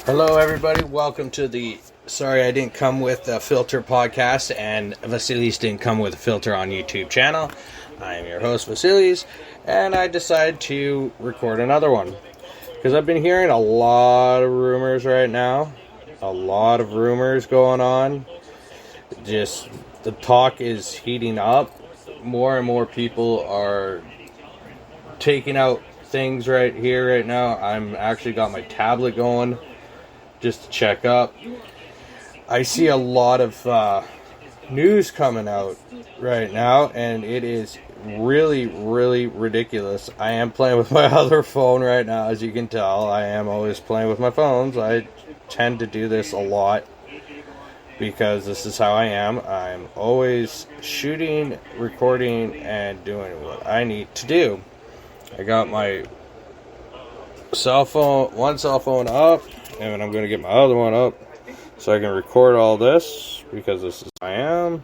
Hello, everybody. Welcome to the Sorry I Didn't Come With a Filter podcast, and Vasilis didn't come with a filter on YouTube channel. I am your host, Vasilis, and I decided to record another one because I've been hearing a lot of rumors right now. A lot of rumors going on. Just the talk is heating up. More and more people are taking out things right here, right now. I'm actually got my tablet going just to check up. I see a lot of news coming out right now, and it is really, really ridiculous. I am playing with my other phone right now, as you can tell. I am always playing with my phones. I tend to do this a lot because this is how I am. I'm always shooting, recording, and doing what I need to do. I got my one cell phone up, and I'm going to get my other one up so I can record all this because this is who I am.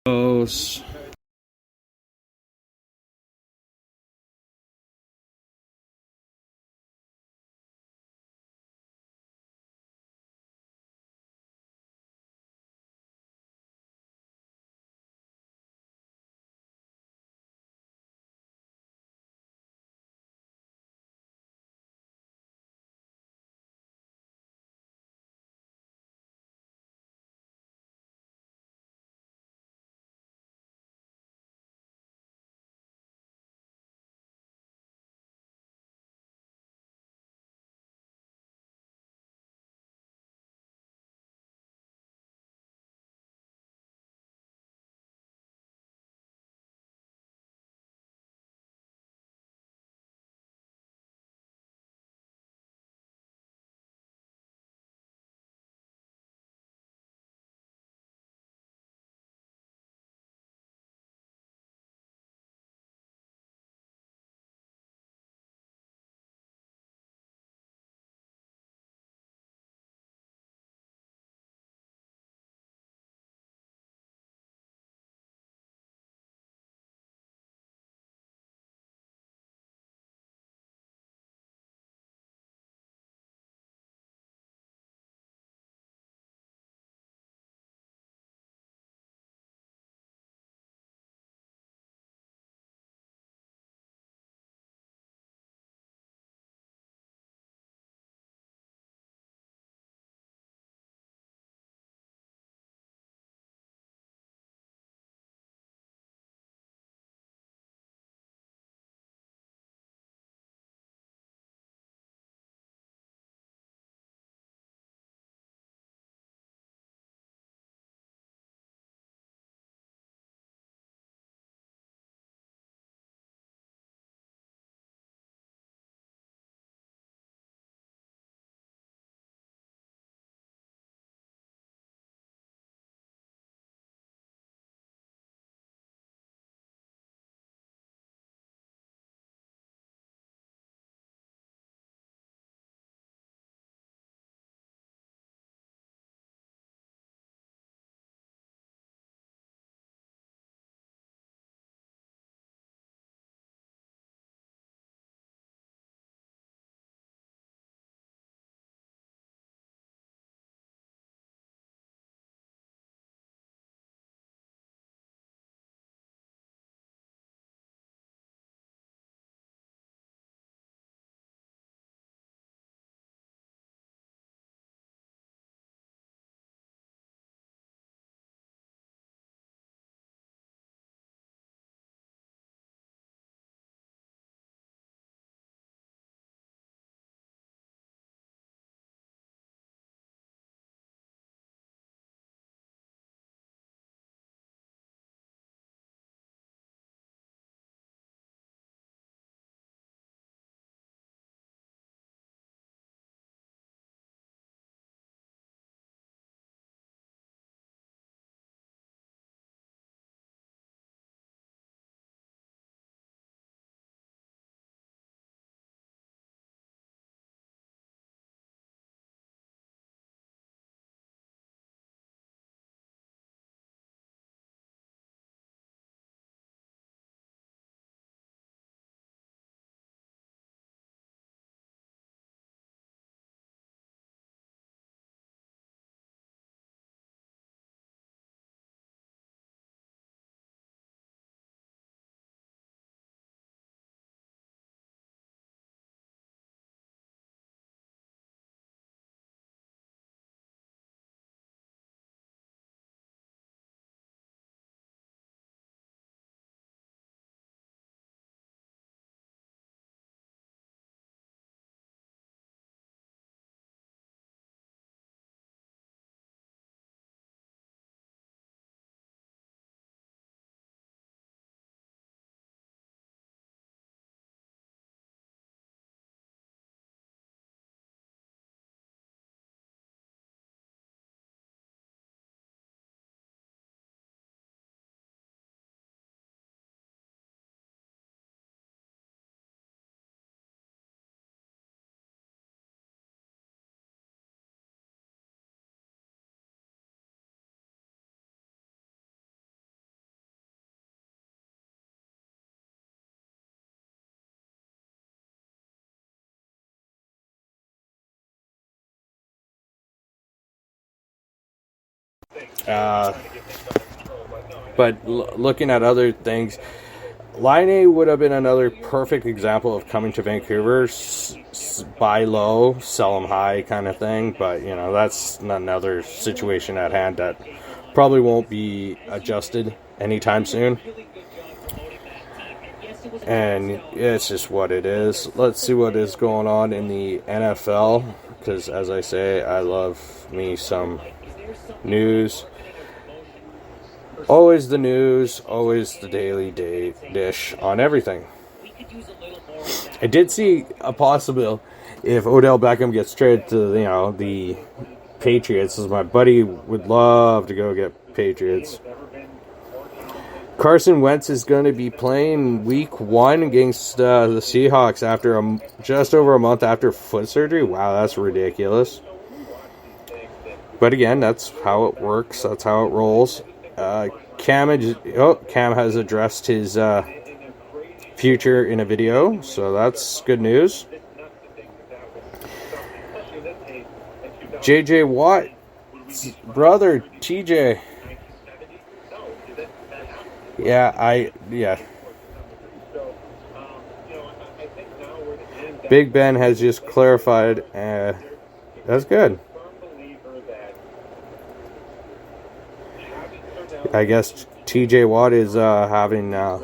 Close. But looking at other things, Laine would have been another perfect example of coming to Vancouver, buy low, sell them high kind of thing. But, that's another situation at hand that probably won't be adjusted anytime soon. And it's just what it is. Let's see what is going on in the NFL, because as I say, I love me some news. Always the news, always the daily dish on everything. I did see a possible, if Odell Beckham gets traded to the Patriots, as my buddy would love to go get Patriots. Carson Wentz is going to be playing week 1 against the Seahawks after just over a month after foot surgery. Wow, that's ridiculous. But again, that's how it works. That's how it rolls. Cam has addressed his future in a video, so that's good news. JJ Watt's brother, TJ. Yeah. Big Ben has just clarified. That's good. I guess TJ Watt is having a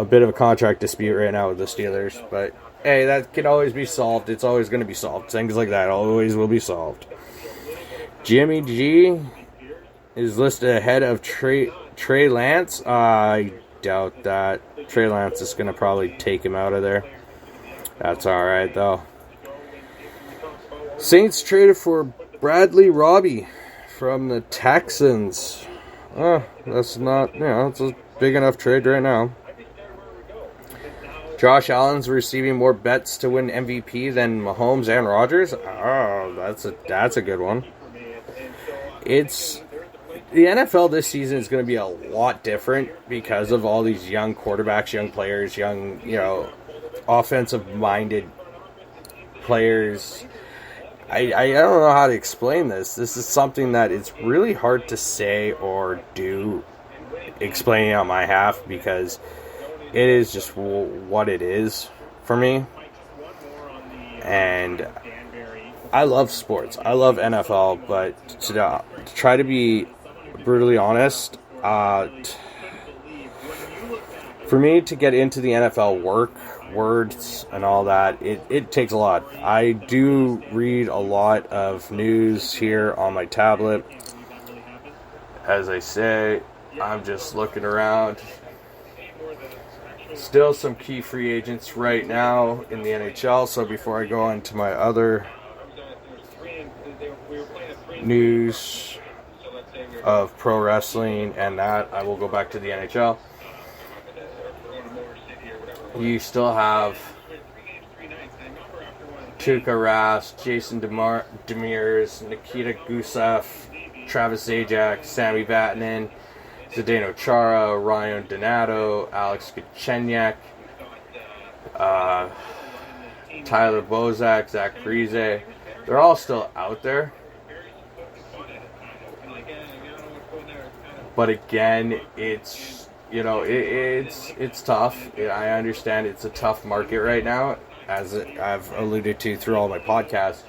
bit of a contract dispute right now with the Steelers. But, hey, that can always be solved. It's always going to be solved. Things like that always will be solved. Jimmy G is listed ahead of Trey Lance. I doubt that. Trey Lance is going to probably take him out of there. That's alright, though. Saints traded for Bradley Robbie from the Texans. That's not, it's a big enough trade right now. Josh Allen's receiving more bets to win MVP than Mahomes and Rodgers. Oh, that's a good one. The NFL this season is going to be a lot different because of all these young quarterbacks, young players, young, offensive-minded players. I don't know how to explain this. This is something that it's really hard to say or do explaining on my half because it is just what it is for me. And I love sports. I love NFL, but to try to be brutally honest, for me to get into the NFL words and all that, it takes a lot. I do read a lot of news here on my tablet. As I say, I'm just looking around. Still some key free agents right now in the NHL, so before I go into my other news of pro wrestling and that, I will go back to the NHL. You still have Tuukka Rask, Jason Demers, Nikita Gusev, Travis Zajac, Sami Vatanen, Zdeno Chara, Ryan Donato, Alex Galchenyuk, Tyler Bozak, Zach Parise. They're all still out there. But again, it's it's tough. I understand it's a tough market right now, as I've alluded to through all my podcasts.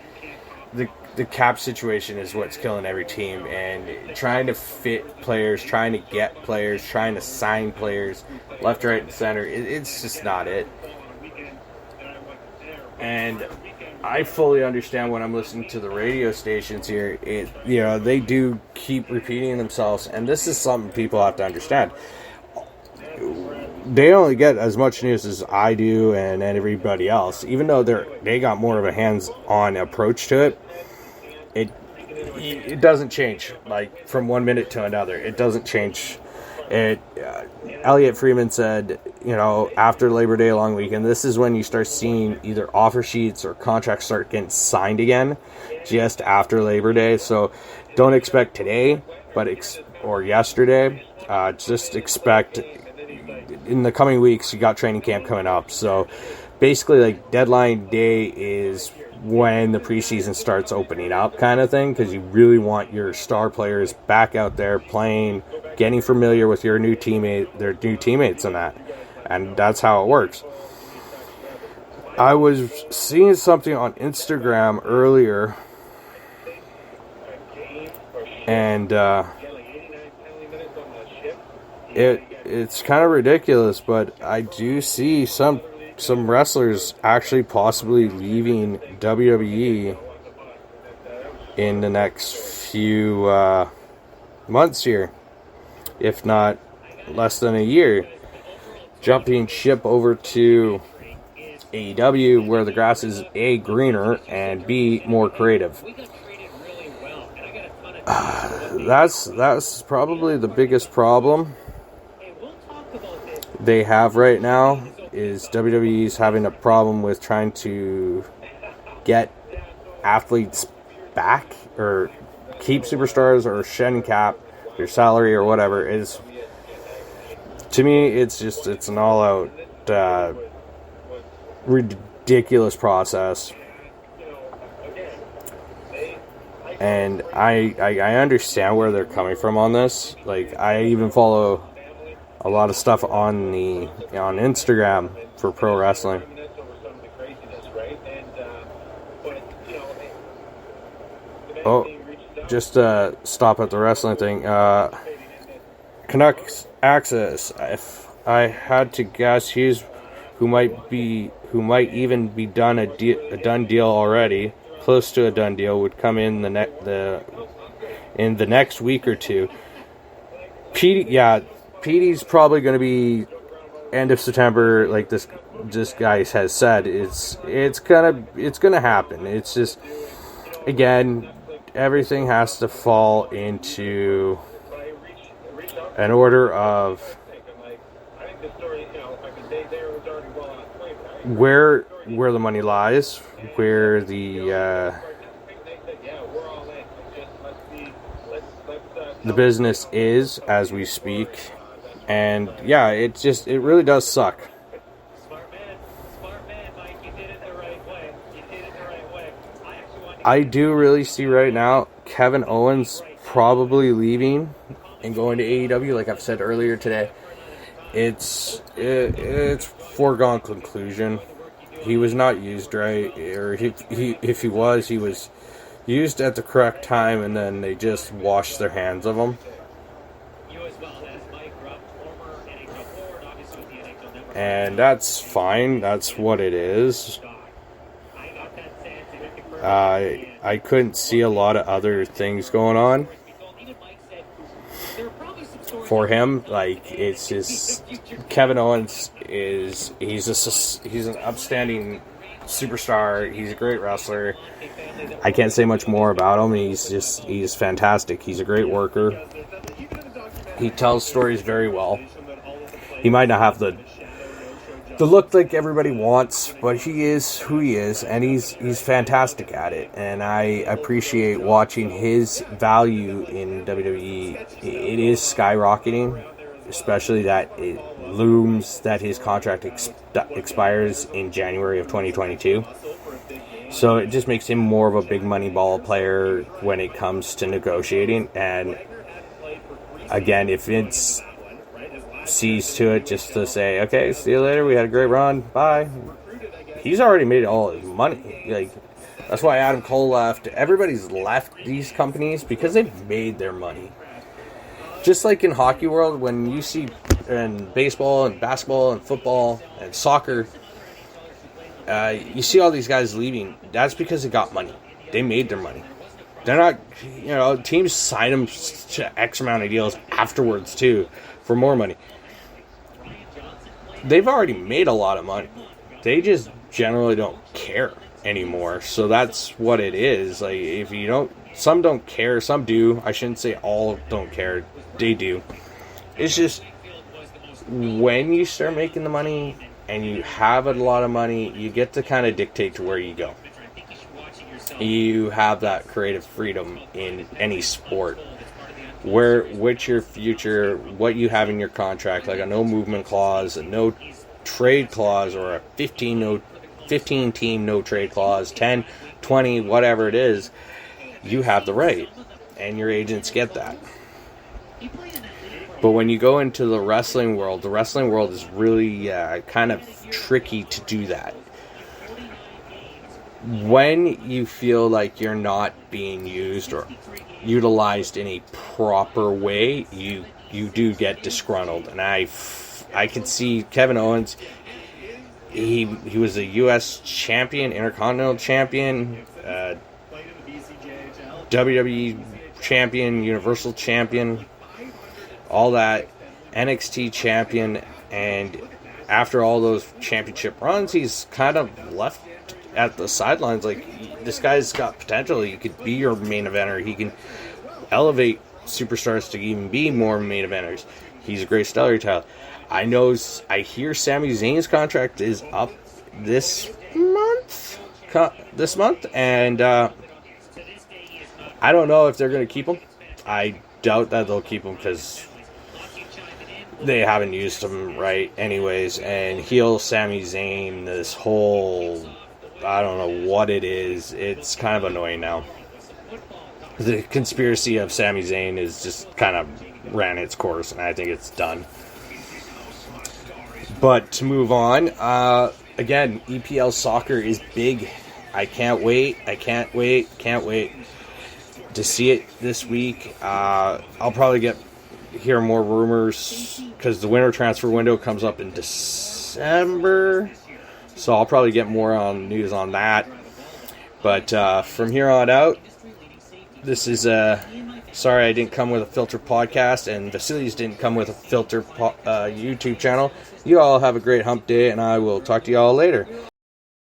The cap situation is what's killing every team, and trying to fit players, trying to get players, trying to sign players left, right, and center, it's just not it. And I fully understand when I'm listening to the radio stations here, they do keep repeating themselves, and this is something people have to understand. They only get as much news as I do and everybody else. Even though they got more of a hands-on approach to it, it doesn't change like from 1 minute to another. It doesn't change. Elliot Freeman said, after Labor Day long weekend, this is when you start seeing either offer sheets or contracts start getting signed again, just after Labor Day. So don't expect today, or yesterday. Just expect in the coming weeks. You got training camp coming up, so basically like deadline day is when the preseason starts opening up kind of thing, because you really want your star players back out there playing, getting familiar with their new teammates and that. And that's how it works. I was seeing something on Instagram earlier, and it's kind of ridiculous, but I do see some wrestlers actually possibly leaving WWE in the next few months here, if not less than a year, jumping ship over to AEW, where the grass is A, greener, and B, more creative. That's probably the biggest problem they have right now, is WWE's having a problem with trying to get athletes back, or keep superstars, or shed cap their salary or whatever. Is, to me, it's an all-out ridiculous process. And I understand where they're coming from on this. Like, I even follow a lot of stuff on Instagram for pro wrestling. Oh, just stop at the wrestling thing. Canucks Access. If I had to guess, who might even be a done deal already, close to a done deal, would come in the next week or two. PD's probably going to be end of September, like this guy has said. It's gonna happen. It's just, again, everything has to fall into an order of where the money lies, where the business is as we speak. And yeah, it really does suck. I do really see right now Kevin Owens probably leaving and going to AEW, like I've said earlier today. It's foregone conclusion. He was not used right, or if he was used at the correct time, and then they just washed their hands of him. And that's fine. That's what it is. I couldn't see a lot of other things going on for him. Like, it's just, Kevin Owens he's an upstanding superstar. He's a great wrestler. I can't say much more about him. He's fantastic. He's a great worker. He tells stories very well. He might not have the look like everybody wants, but he is who he is, and he's fantastic at it. And I appreciate watching his value in WWE. It is skyrocketing, especially that it looms that his contract expires in January of 2022. So it just makes him more of a big money ball player when it comes to negotiating. And again, if it's sees to it just to say, okay, see you later, we had a great run, bye. He's already made all his money. Like, that's why Adam Cole left. Everybody's left these companies because they've made their money. Just like in hockey world, when you see in baseball and basketball and football and soccer, you see all these guys leaving. That's because they got money. They made their money. They're not, teams sign them to X amount of deals afterwards too for more money. They've already made a lot of money. They just generally don't care anymore. So that's what it is. Like, if you don't, some don't care, some do. I shouldn't say all don't care. They do. It's just when you start making the money and you have a lot of money, you get to kind of dictate to where you go. You have that creative freedom in any sport. What's your future, what you have in your contract, like a no movement clause, a no trade clause or a 15 team no trade clause, 10, 20, whatever it is, you have the right, and your agents get that. But when you go into the wrestling world is really kind of tricky to do that. When you feel like you're not being used or utilized in a proper way, you do get disgruntled. And I can see Kevin Owens, he was a U.S. champion, Intercontinental champion, WWE champion, Universal champion, all that, NXT champion, and after all those championship runs, he's kind of left at the sidelines. Like, this guy's got potential. He could be your main eventer. He can elevate superstars to even be more main eventers. He's a great storyteller. I hear Sami Zayn's contract is up this month, and I don't know if they're going to keep him. I doubt that they'll keep him because they haven't used him right anyways. And heel Sami Zayn, this whole, I don't know what it is, it's kind of annoying now. The conspiracy of Sami Zayn is just kind of ran its course, and I think it's done. But to move on, again, EPL soccer is big. I can't wait to see it this week. I'll probably hear more rumors because the winter transfer window comes up in December, so I'll probably get more on news on that. But from here on out, this is sorry I didn't come with a filter podcast, and Vasilis didn't come with a filter YouTube channel. You all have a great hump day, and I will talk to you all later.